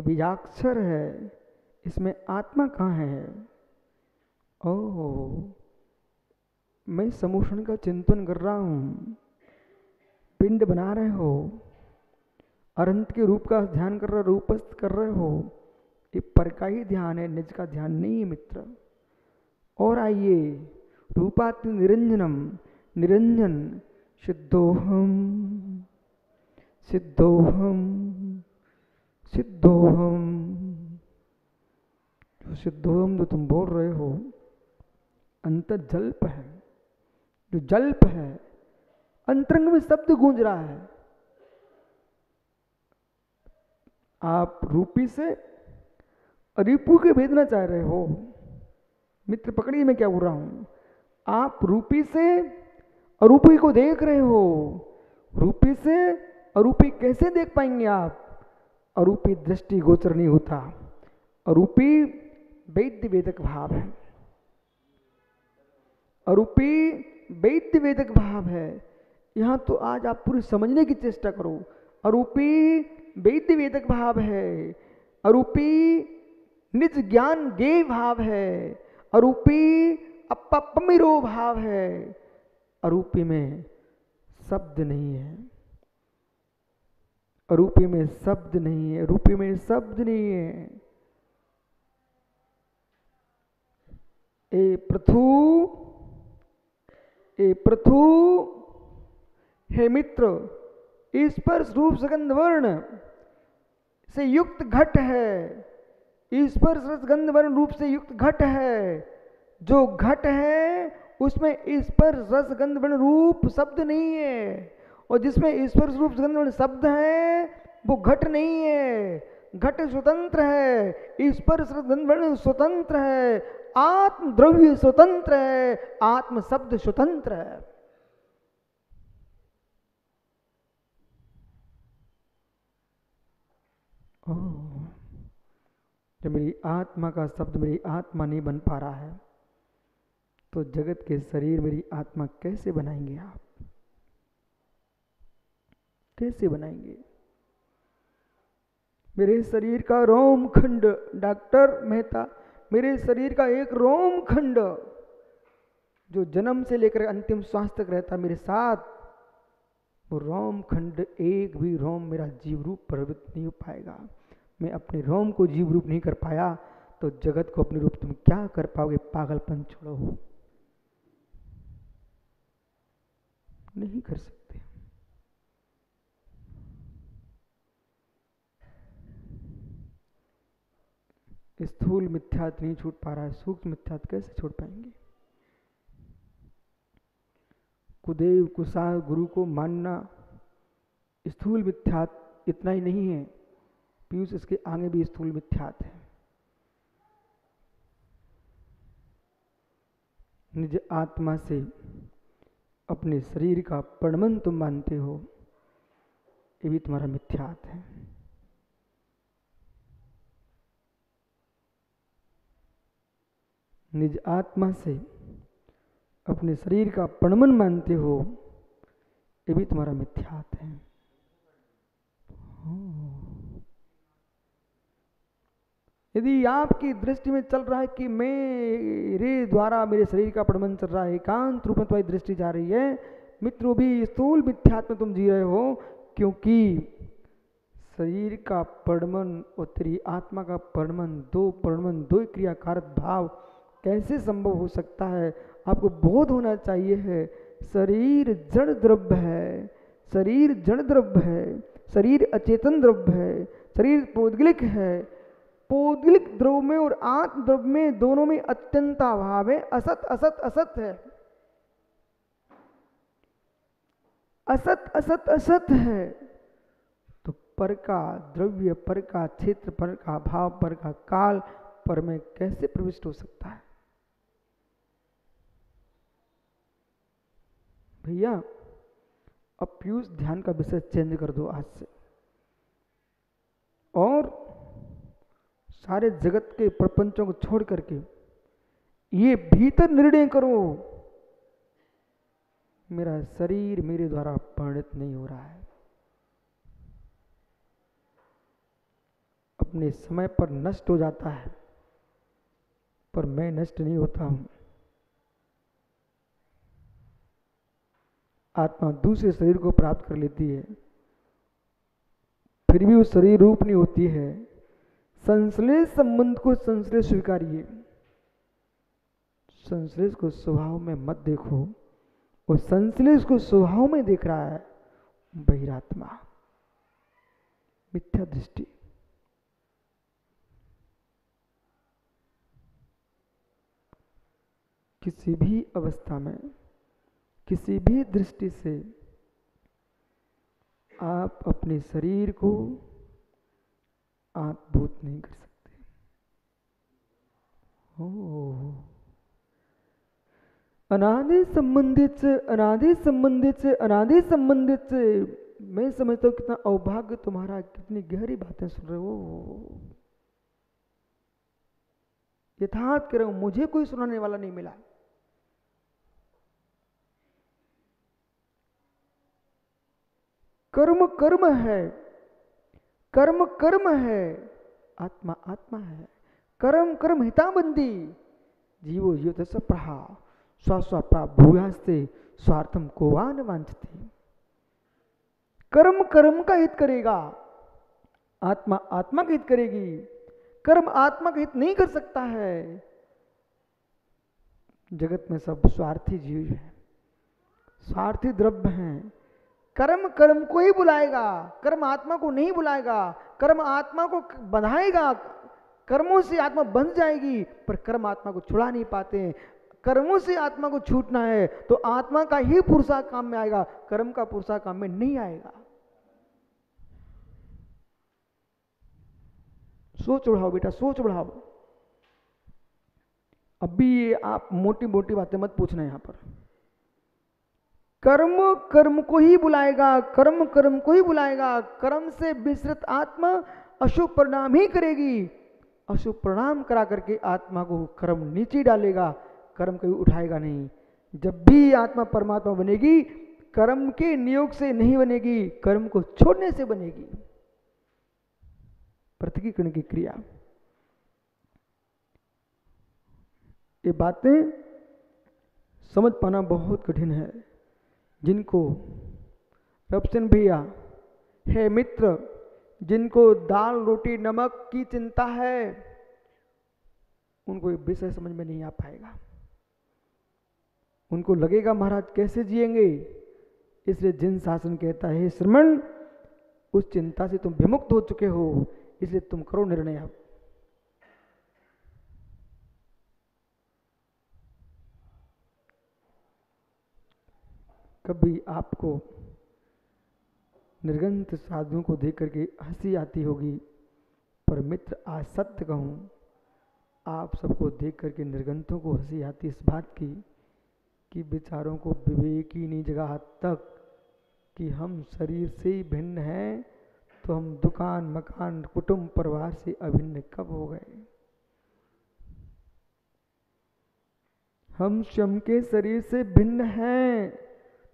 बीजाक्षर है, इसमें आत्मा कहाँ है? ओह, मैं समूषण का चिंतन कर रहा हूँ, पिंड बना रहे हो, अनंत के रूप का ध्यान कर रहे हो, रूपस्थ कर रहे हो, ये पर का ही ध्यान है, निज का ध्यान नहीं है मित्र। और आइए, रूपात्म निरंजनम, निरंजन सिद्धोहम, सिद्धोहम, सिद्धोहम। जो सिद्धोहम जो तुम बोल रहे हो अंतर जल्प है, जो जल्प है, अंतरंग में शब्द गूंज रहा है। आप रूपी से अरिपु के भेदना चाह रहे हो मित्र, पकड़िए मैं क्या बोल रहा हूं। आप रूपी से अरूपी को देख रहे हो, रूपी से अरूपी कैसे देख पाएंगे आप? अरूपी दृष्टि गोचर नहीं होता, अरूपी वैद्य वेदक भाव है, अरूपी वैद्य वेदक भाव है। यहां तो आज आप पूरी समझने की चेष्टा करो। अरूपी वैद्य वेदक भाव है, अरूपी निज ज्ञान गे भाव है, अरूपी अपमिरो भाव है। अरूपी में शब्द नहीं है, अरूपी में शब्द नहीं है, अरूपी में शब्द नहीं है। ए पृथु, ए पृथु, हे मित्र, स्पर्श रूप सुगंध वर्ण से युक्त घट है, स्पर्श रसगंध वर्ण रूप से युक्त घट है। जो घट है उसमें स्पर्श रसगंध वर्ण रूप शब्द नहीं है, और जिसमें स्पर्श रूप सुगंध वर्ण शब्द है वो घट नहीं है। घट स्वतंत्र है, स्पर्श रसगंध वर्ण स्वतंत्र है, आत्म द्रव्य स्वतंत्र है, आत्म शब्द स्वतंत्र है। जब मेरी आत्मा का शब्द मेरी आत्मा नहीं बन पा रहा है तो जगत के शरीर मेरी आत्मा कैसे बनाएंगे आप? कैसे बनाएंगे? मेरे शरीर का रोम खंड, डॉक्टर मेहता, मेरे शरीर का एक रोम खंड जो जन्म से लेकर अंतिम श्वास तक रहता मेरे साथ, वो रोम खंड एक भी रोम मेरा जीव रूप प्रवृत्त नहीं हो पाएगा। मैं अपने रोम को जीव रूप नहीं कर पाया तो जगत को अपने रूप तुम क्या कर पाओगे? पागलपन छोड़ो, नहीं कर सकते। स्थूल मिथ्यात्व नहीं छूट पा रहा है, सूक्ष्म मिथ्यात्व कैसे छोड़ पाएंगे? कुदेव कुसार गुरु को मानना स्थूल मिथ्यात्व इतना ही नहीं है, पीयूष इसके आगे भी स्थूल मिथ्यात्व है। निज आत्मा से अपने शरीर का परमन तुम मानते हो, ये भी तुम्हारा मिथ्यात्व है। निज आत्मा से अपने शरीर का परमन मानते हो, ये भी तुम्हारा मिथ्यात्व है। यदि आपकी दृष्टि में चल रहा है कि मेरे द्वारा मेरे शरीर का परमन चल रहा है, एकांत रूप में तुम्हारी दृष्टि जा रही है मित्र, भी स्थूल मिथ्यात्व में तुम जी रहे हो, क्योंकि शरीर का परमन और तेरी आत्मा का परमन, दो क्रियाकारक भाव कैसे संभव हो सकता है? आपको बोध होना चाहिए है, शरीर जड़ द्रव्य है, शरीर जड़ द्रव्य है, शरीर अचेतन द्रव्य है, शरीर पौद्गलिक है। पौद्गलिक द्रव्य में और आत्म द्रव्य में दोनों में अत्यंत अभाव है। असत असत असत है, असत असत असत है। तो पर का द्रव्य, पर का क्षेत्र, पर का भाव, पर का काल, पर में कैसे प्रविष्ट हो सकता है? भैया अब पीयूष ध्यान का विषय चेंज कर दो आज से, और सारे जगत के प्रपंचों को छोड़ करके ये भीतर निर्णय करो, मेरा शरीर मेरे द्वारा परिणत नहीं हो रहा है। अपने समय पर नष्ट हो जाता है, पर मैं नष्ट नहीं होता हूं। आत्मा दूसरे शरीर को प्राप्त कर लेती है, फिर भी वो शरीर रूप नहीं होती है। संश्लेष संबंध को संश्लेष स्वीकारिए, संश्लेष को स्वभाव में मत देखो। वो संश्लेष को स्वभाव में देख रहा है बहिरात्मा, मिथ्या दृष्टि। किसी भी अवस्था में, किसी भी दृष्टि से आप अपने शरीर को आत्मभूत नहीं कर सकते। अनादि संबंधित से, अनादि संबंधित से, अनादि संबंधित से, मैं समझता हूं कितना अभाग्य तुम्हारा, कितनी गहरी बातें सुन रहे हो। यथार्थ कह रहा हूं, मुझे कोई सुनाने वाला नहीं मिला। कर्म कर्म है, कर्म कर्म है, आत्मा आत्मा है। कर्म कर्म हिताबंदी, जीवो जीव तस्य प्रहा स्वस्वप्रा भूयास्ते स्वार्थम को वा न वांछते। कर्म कर्म का हित करेगा, आत्मा आत्मा का हित करेगी। कर्म आत्मा का हित नहीं कर सकता है। जगत में सब स्वार्थी जीव हैं, स्वार्थी द्रव्य हैं। कर्म कर्म को ही बुलाएगा, कर्म आत्मा को नहीं बुलाएगा। कर्म आत्मा को बंधाएगा, कर्मों से आत्मा बंध जाएगी, पर कर्म आत्मा को छुड़ा नहीं पाते हैं। कर्मों से आत्मा को छूटना है तो आत्मा का ही पुरुषार्थ काम में आएगा, कर्म का पुरुषार्थ काम में नहीं आएगा। सोच बढ़ाओ बेटा, सोच बढ़ाओ। अभी ये आप मोटी मोटी बातें मत पूछना यहां पर। कर्म कर्म को ही बुलाएगा, कर्म कर्म को ही बुलाएगा। कर्म से विस्तृत आत्मा अशुभ परिणाम ही करेगी। अशुभ परिणाम करा करके आत्मा को कर्म नीचे डालेगा, कर्म कभी उठाएगा नहीं। जब भी आत्मा परमात्मा बनेगी, कर्म के नियोग से नहीं बनेगी, कर्म को छोड़ने से बनेगी। पृथकीकरण की क्रिया। ये बातें समझ पाना बहुत कठिन है। जिनको रबसन भैया है मित्र, जिनको दाल रोटी नमक की चिंता है, उनको ये विषय समझ में नहीं आ पाएगा। उनको लगेगा महाराज कैसे जिएंगे। इसलिए जिन शासन कहता है श्रमण, उस चिंता से तुम विमुक्त हो चुके हो, इसलिए तुम करो निर्णय। अब कभी आपको निर्गंथ साधुओं को देख करके हंसी आती होगी, पर मित्र आज सत्य कहूं, आप सबको देख करके निर्गंथों को हंसी आती इस बात की कि बेचारों को विवेक ही नहीं जगा हद तक कि हम शरीर से ही भिन्न हैं, तो हम दुकान मकान कुटुंब परिवार से अभिन्न कब हो गए। हम स्वयं के शरीर से भिन्न हैं,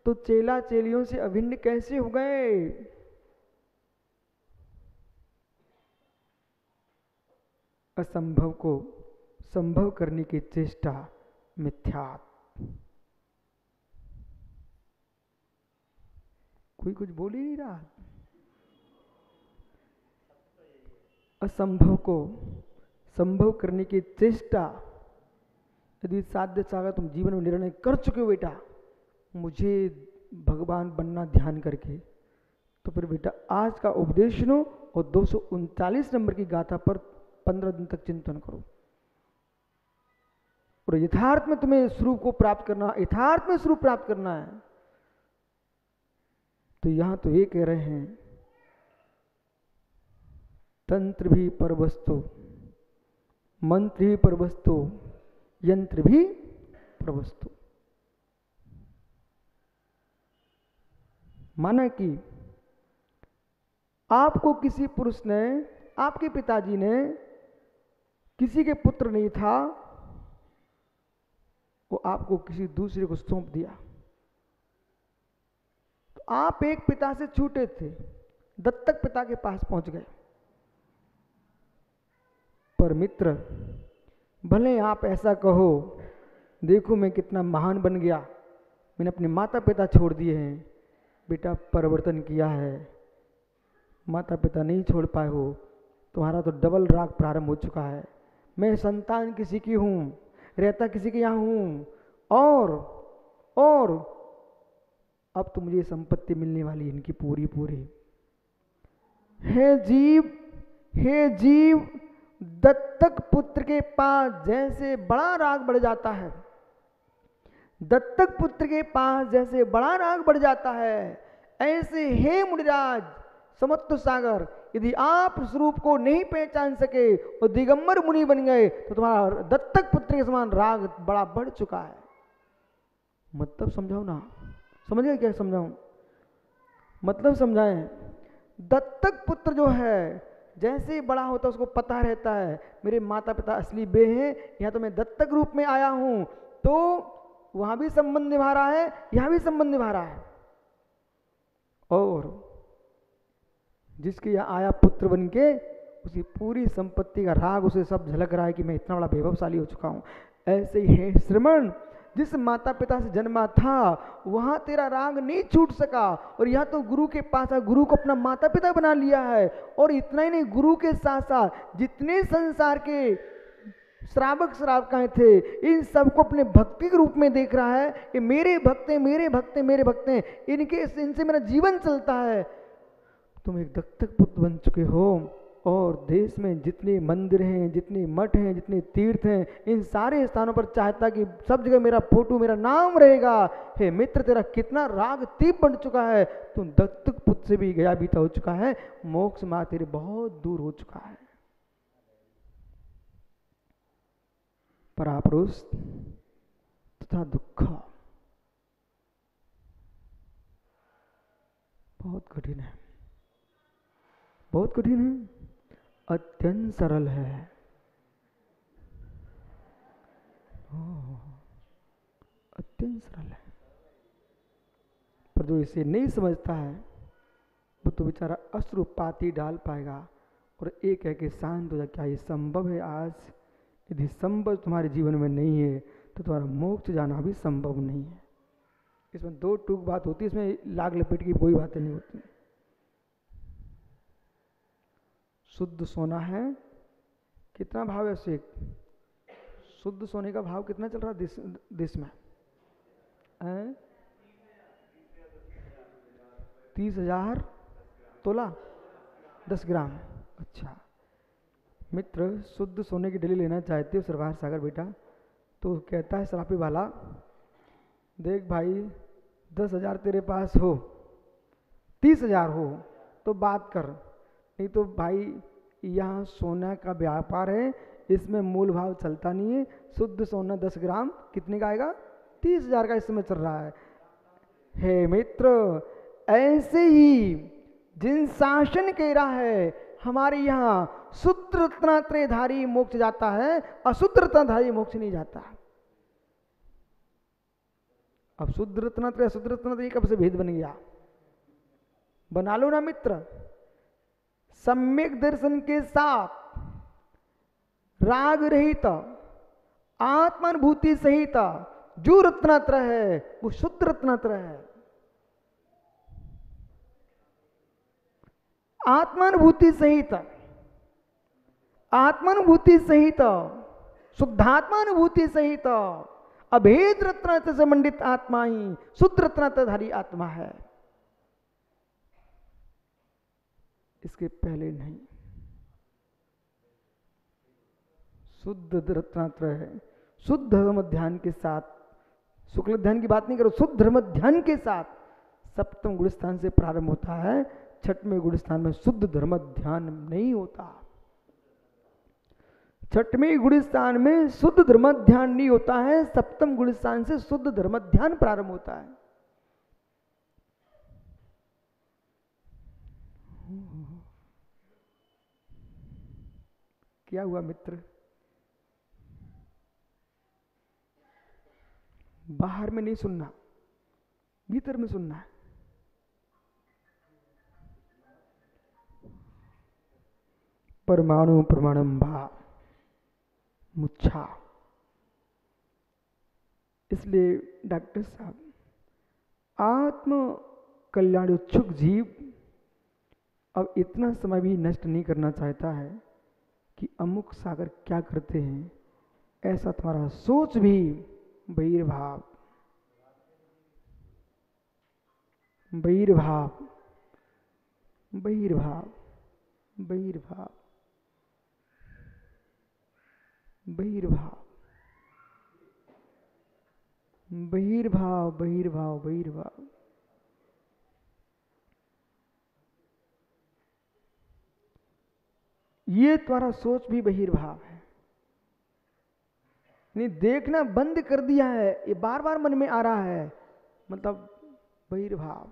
तो चेला चेलियों से अभिन्न कैसे हो गए। असंभव को संभव करने की चेष्टा मिथ्यात्व। कोई कुछ बोल ही नहीं रहा। असंभव को संभव करने की चेष्टा। यदि साध्य सागर तुम जीवन में निर्णय कर चुके हो बेटा मुझे भगवान बनना ध्यान करके, तो फिर बेटा आज का उपदेश सुनो और 239 नंबर की गाथा पर 15 दिन तक चिंतन करो। और यथार्थ में तुम्हें स्वरूप को प्राप्त करना, यथार्थ में स्वरूप प्राप्त करना है। तो यहां तो ये कह रहे हैं तंत्र भी परवस्तु, मंत्र भी परवस्तु, यंत्र भी परवस्तु। माना कि आपको किसी पुरुष ने, आपके पिताजी ने किसी के पुत्र नहीं था, वो आपको किसी दूसरे को सौंप दिया। तो आप एक पिता से छूटे थे, दत्तक पिता के पास पहुंच गए। पर मित्र, भले आप ऐसा कहो, देखो मैं कितना महान बन गया, मैंने अपने माता पिता छोड़ दिए हैं। बेटा, परिवर्तन किया है, माता पिता नहीं छोड़ पाए हो, तुम्हारा तो डबल राग प्रारंभ हो चुका है। मैं संतान किसी की हूँ, रहता किसी के यहाँ हूँ, और अब तो मुझे संपत्ति मिलने वाली है इनकी पूरी पूरी। हे जीव, दत्तक पुत्र के पास जैसे बड़ा राग बढ़ जाता है, दत्तक पुत्र के पास जैसे बड़ा राग बढ़ जाता है, ऐसे हे मुनिराज समुद्र सागर, यदि आप स्वरूप को नहीं पहचान सके और दिगंबर मुनि बन गए तो तुम्हारा दत्तक पुत्र के समान राग बड़ा बढ़ चुका है। मतलब समझाओ ना, समझ गए क्या समझाऊं? मतलब समझाएं। दत्तक पुत्र जो है जैसे ही बड़ा होता है उसको पता रहता है मेरे माता पिता असली बे हैं, यहाँ तो मैं दत्तक रूप में आया हूं, तो वहां भी संबंध निभा रहा है, यहां भी संबंध निभा रहा है। और जिसके यहाँ आया पुत्र बन के, उसकी पूरी संपत्ति का राग उसे सब झलक रहा है कि मैं इतना बड़ा वैभवशाली हो चुका हूं। ऐसे ही है श्रमण, जिस माता पिता से जन्मा था वहां तेरा राग नहीं छूट सका, और यहाँ तो गुरु के पास है, गुरु को अपना माता पिता बना लिया है। और इतना ही नहीं, गुरु के साथ साथ जितने संसार के श्रावक श्रावकाएं थे, इन सबको अपने भक्ति के रूप में देख रहा है। ये मेरे भक्त हैं, मेरे भक्त हैं, मेरे भक्त हैं, इनसे मेरा जीवन चलता है। तुम एक दत्तक पुत्र बन चुके हो, और देश में जितने मंदिर हैं, जितने मठ हैं, जितने तीर्थ हैं, इन सारे स्थानों पर चाहता कि सब जगह मेरा फोटो, मेरा नाम रहेगा। हे मित्र, तेरा कितना राग तीव्र बढ़ चुका है, तुम दत्तक पुत्र से भी गया बीता हो चुका है, मोक्ष मार्ग तेरे बहुत दूर हो चुका है। परापुरुष तथा दुख बहुत कठिन है, बहुत कठिन है, अत्यंत सरल है। अत्यंत सरल है, पर जो इसे नहीं समझता है वो तो बेचारा अश्रुपाती डाल पाएगा और एक है कि शांत हो जाए। क्या ये संभव है आज? यदि संभव तुम्हारे जीवन में नहीं है तो तुम्हारा मोक्ष जाना भी संभव नहीं है। इसमें दो टूक बात होती है, इसमें लाग लपेट की कोई बातें नहीं होती। शुद्ध सोना है, कितना भाव है उसे? शुद्ध सोने का भाव कितना चल रहा है देश में? 30,000 तोला, 10 ग्राम। अच्छा मित्र, शुद्ध सोने की डली लेना चाहते हो सरवार सागर बेटा, तो कहता है सरापी वाला, देख भाई 10,000 तेरे पास हो, 30,000 हो तो बात कर, नहीं तो भाई यहाँ सोना का व्यापार है, इसमें मूल भाव चलता नहीं है। शुद्ध सोना 10 ग्राम कितने का आएगा? 30,000 का इस समय चल रहा है। हे मित्र, ऐसे ही जिन शासन कह रहा है हमारे यहाँ शुद्ध रत्नात्रयधारी मोक्ष जाता है, अशुद्ध रत्नाधारी मोक्ष नहीं जाता। अब शुद्ध रत्नात्रय अशुद्ध रत्नात्रय कब से भेद बन गया? बना लो ना मित्र। सम्यक दर्शन के साथ राग रहित आत्मानुभूति सहित जो रत्नात्रय है वो शुद्ध रत्नात्रय है। आत्मानुभूति सहित, आत्मानुभूति सहित, शुद्धात्मानुभूति सहित अभेद रत्नात्रय से मंडित आत्मा ही शुद्ध रत्नात्रयधारी आत्मा है, इसके पहले नहीं। शुद्ध रत्नात्रय है, शुद्ध धर्म ध्यान के साथ, शुक्ल ध्यान की बात नहीं करो, शुद्ध धर्म ध्यान के साथ सप्तम गुण स्थान से प्रारंभ होता है। छठवें गुण स्थान में शुद्ध धर्म ध्यान नहीं होता। छठवें गुण स्थान में शुद्ध धर्म ध्यान नहीं होता है, सप्तम गुण स्थान से शुद्ध धर्म ध्यान प्रारंभ होता है। क्या हुआ मित्र? बाहर में नहीं सुनना, भीतर में सुनना है। परमाणु प्रमाणम भा, मुच्छा। इसलिए डॉक्टर साहब, आत्म कल्याण इच्छुक जीव अब इतना समय भी नष्ट नहीं करना चाहता है कि अमुक सागर क्या करते हैं, ऐसा तुम्हारा सोच भी बहिर्भाव, बहिर्भाव, बहिर्भाव, बहिर्भाव, बहिर्भाव, बहिर्भाव, बहिर्भाव, बहिर्भाव। ये तुम्हारा सोच भी बहिर्भाव है। नहीं, देखना बंद कर दिया है, ये बार बार मन में आ रहा है, मतलब बहिर्भाव।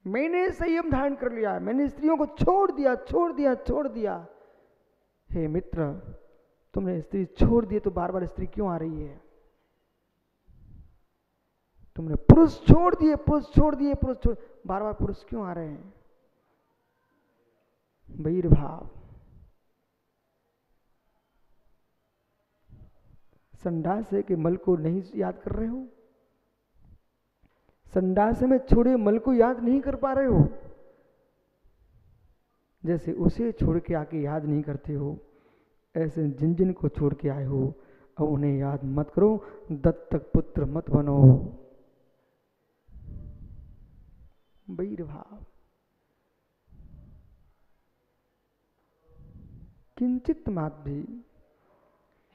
मैंने संयम धारण कर लिया, मैंने स्त्रियों को छोड़ दिया, छोड़ दिया, छोड़ दिया। हे मित्र, तुमने स्त्री छोड़ दी तो बार बार स्त्री क्यों आ रही है? तुमने पुरुष छोड़ दिए, पुरुष छोड़ दिए, पुरुष छोड़, बार बार पुरुष क्यों आ रहे हैं? बहिर्भाव। संडासे के मल को नहीं याद कर रहे हो? संडासे में छोड़े मल को याद नहीं कर पा रहे हो? जैसे उसे छोड़ के आके याद नहीं करते हो, ऐसे जिन जिन को छोड़ के आए हो अब उन्हें याद मत करो, दत्तक पुत्र मत बनो। बहिर्भाव। किंचित मात भी,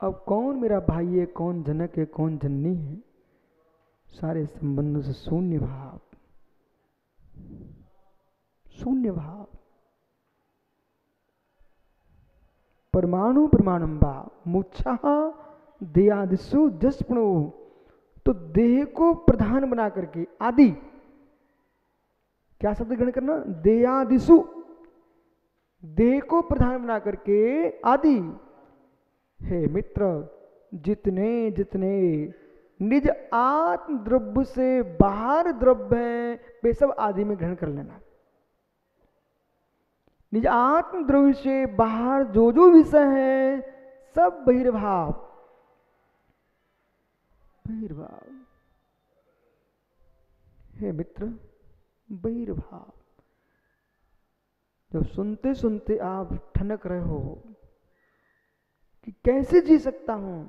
अब कौन मेरा भाई है, कौन जनक है, कौन जननी है, सारे संबंधों से शून्य भाव, शून्य भाव। परमाणु प्रमाणम बा मुच्छा देयादिशु जसपणो। तो देह को प्रधान बना करके, आदि, क्या शब्द ग्रहण करना? देयादिशु, देह को प्रधान बना करके आदि। हे मित्र, जितने जितने निज आत्म द्रव्य से बाहर द्रव्य है वे सब आदि में ग्रहण कर लेना। निज आत्म द्रव्य से बाहर जो जो विषय है सब बहिर्भाव, बहिर्भाव। हे मित्र, बहिर्भाव। जब सुनते सुनते आप ठनक रहे हो कि कैसे जी सकता हूं,